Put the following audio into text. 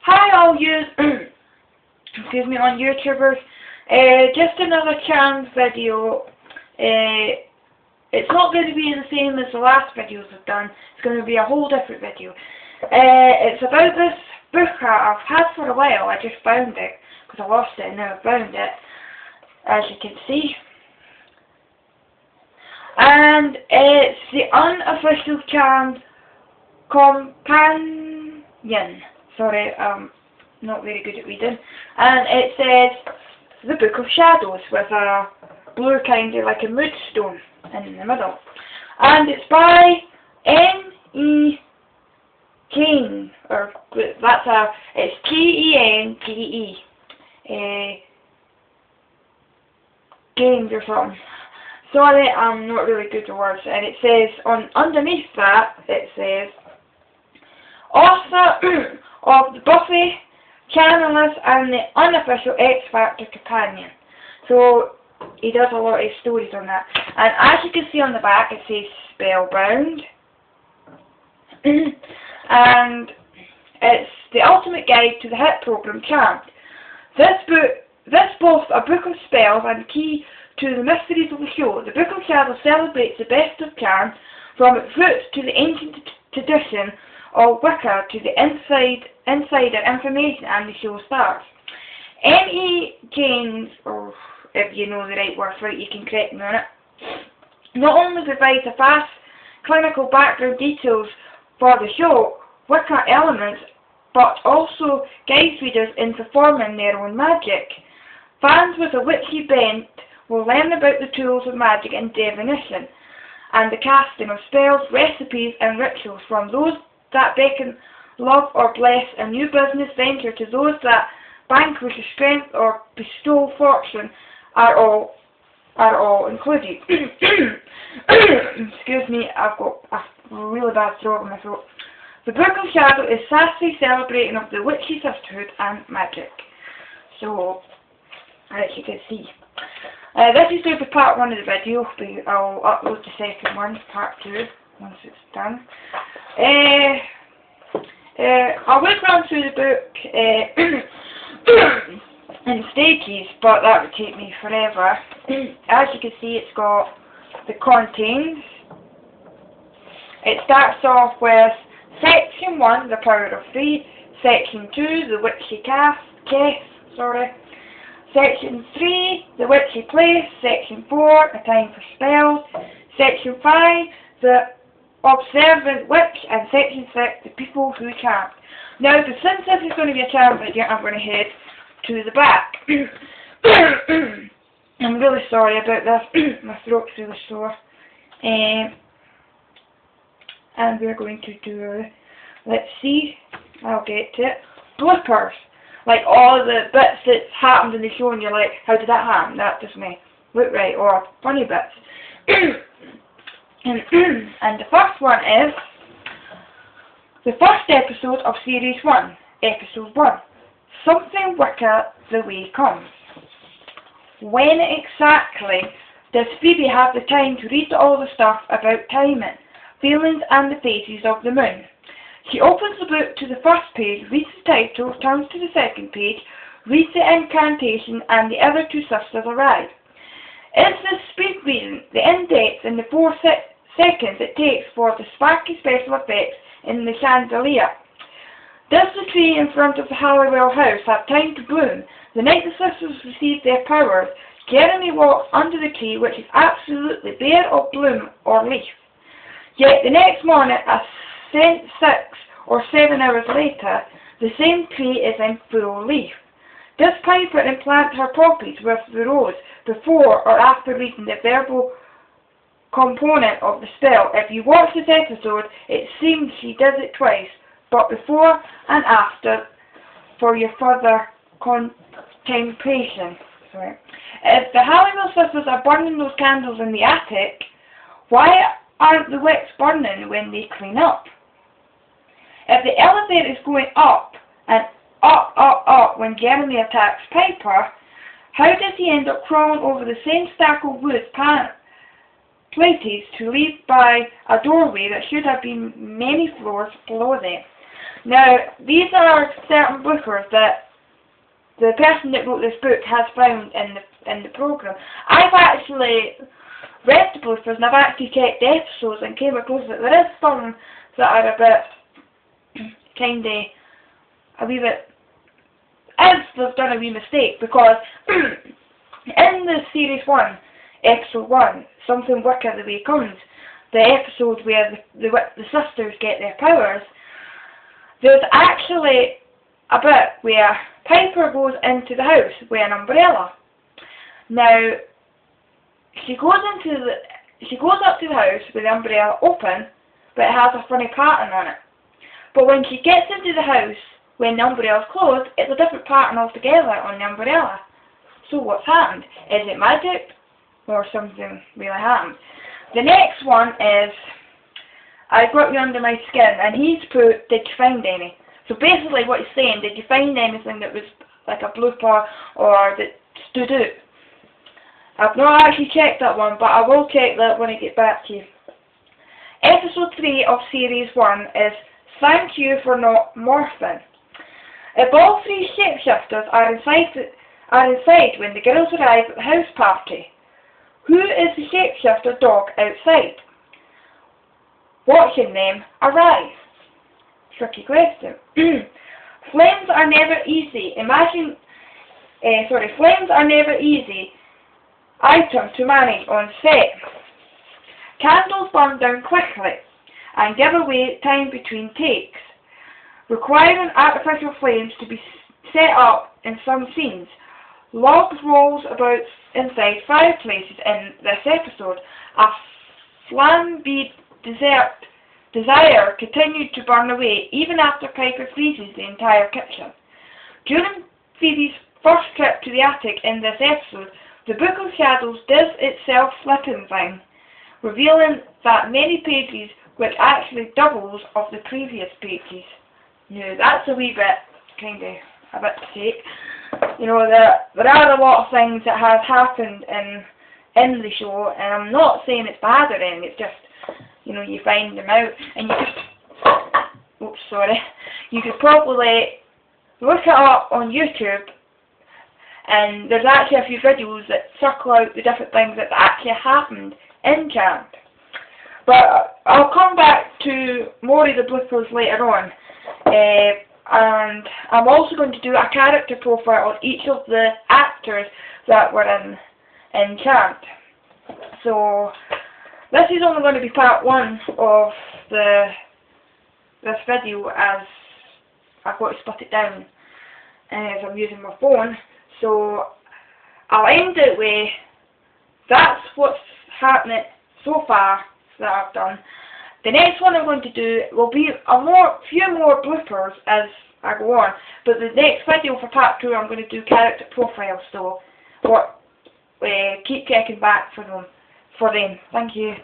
Hi all you, excuse me, on YouTubers. Just another chance video. It's not going to be the same as the last videos I've done. It's going to be a whole different video. It's about this book I've had for a while. I just found it because I lost it and now I found it, as you can see. And it's the unofficial charmed companion. Sorry, I'm not very good at reading. And it says the Book of Shadows with a blue kind of like a moonstone in the middle. And it's by NE Genge, or it's Genge, Genge or something. Sorry, I'm not really good at words. And it says underneath that it says author of the Buffy channelist and the unofficial X Factor companion. So he does a lot of stories on that. And as you can see on the back, it says Spellbound. And it's the ultimate guide to the hit program Charmed. This boasts a book of spells and key to the mysteries of the show. The Book of Shadows celebrates the best of Charmed, from its roots to the ancient tradition of Wicca to the insider information and the show stars. NE Genge, or if you know the right word for it, you can correct me on it, not only provides a fast clinical background details for the show, Wicca elements, but also guides readers in performing their own magic. Fans with a witchy bent will learn about the tools of magic and divination, and the casting of spells, recipes, and rituals, from those that beckon love or bless a new business venture to those that vanquish a strength or bestow fortune, are all included. Excuse me, I've got a really bad throat in my throat. The Book of Shadow is sassy celebrating of the witchy sisterhood and magic. So, as you can see, this is going to be part 1 of the video, but I'll upload the second one, part 2, once it's done. I would run through the book in stages, but that would take me forever. As you can see, it's got the contents. It starts off with Section 1, The Power of Three, Section 2, The Witchy Case, Section 3, The Witchy Place, Section 4, A Time for Spells, Section 5, The Observant Witch, and Section 6, The People Who Charmed. Now, since this is going to be a charm video, I'm going to head to the back. I'm really sorry about this. My throat's really sore. And we're going to do, let's see, I'll get to it, bloopers. Like all the bits that happened in the show and you're like, how did that happen? That doesn't look right. Or funny bits. And the first one is the first episode of Series 1, Episode 1. Something Wicca the Way Comes. When exactly does Phoebe have the time to read all the stuff about timing, feelings and the phases of the moon? She opens the book to the first page, reads the title, turns to the second page, reads the incantation, and the other two sisters arrive. It's this speed reading, the in-depth, and the 4 seconds it takes for the sparky special effects in the chandelier. Does the tree in front of the Halliwell house have time to bloom? The night the sisters receive their powers, Jeremy walks under the tree, which is absolutely bare of bloom or leaf. Yet the next morning, 6 or 7 hours later, the same tree is in full leaf. Does Piper implant her poppies with the rose before or after reading the verbal component of the spell? If you watch this episode, it seems she does it twice, but before and after for your further contemplation. If the Halliwell sisters are burning those candles in the attic, why aren't the wicks burning when they clean up? If the elevator is going up and up when Jeremy attacks Piper, how does he end up crawling over the same stack of wood places to leave by a doorway that should have been many floors below them. Now, these are certain bloopers that the person that wrote this book has found in the program. I've actually read the bloopers and I've actually checked the episodes and came across that there is some that are a bit a wee bit they've done a wee mistake, because in the series 1, episode 1, Something Wicked the Way Comes, the episode where the sisters get their powers, there's actually a bit where Piper goes into the house with an umbrella. Now, she goes up to the house with the umbrella open, but it has a funny pattern on it. But when she gets into the house when the umbrella is closed, it's a different pattern altogether on the umbrella. So what's happened? Is it magic or something really happened? The next one is I Got You Under My Skin, and he's put, did you find any? So basically what he's saying, did you find anything that was like a blooper or that stood out? I've not actually checked that one, but I will check that when I get back to you. Episode 3 of Series 1 is Thank You for Not Morphing. If all three shapeshifters are inside when the girls arrive at the house party, who is the shapeshifter dog outside, watching them arrive? Tricky question. Flames are never easy. Flames are never easy item to manage on set. Candles burn down quickly and give away time between takes, requiring artificial flames to be set up in some scenes. Logs rolls about inside fireplaces in this episode. A flambéed desire continued to burn away even after Piper freezes the entire kitchen. During Phoebe's first trip to the attic in this episode, the Book of Shadows does its self-flipping thing, revealing that many pages which actually doubles of the previous pages. Now that's a wee bit, a bit to take. You know, there are a lot of things that have happened in the show, and I'm not saying it's bad or anything, it's just, you know, you find them out, and you could probably look it up on YouTube, and there's actually a few videos that circle out the different things that actually happened in Chant. But I'll come back to more of the bloopers later on. And I'm also going to do a character profile on each of the actors that were in Chant. So this is only going to be part 1 of this video, as I've got to split it down as I'm using my phone. So I'll end it with that's what's happening so far that I've done. The next one I'm going to do will be few more bloopers as I go on, but the next video for part 2 I'm going to do character profiles, so keep checking back for them. Thank you.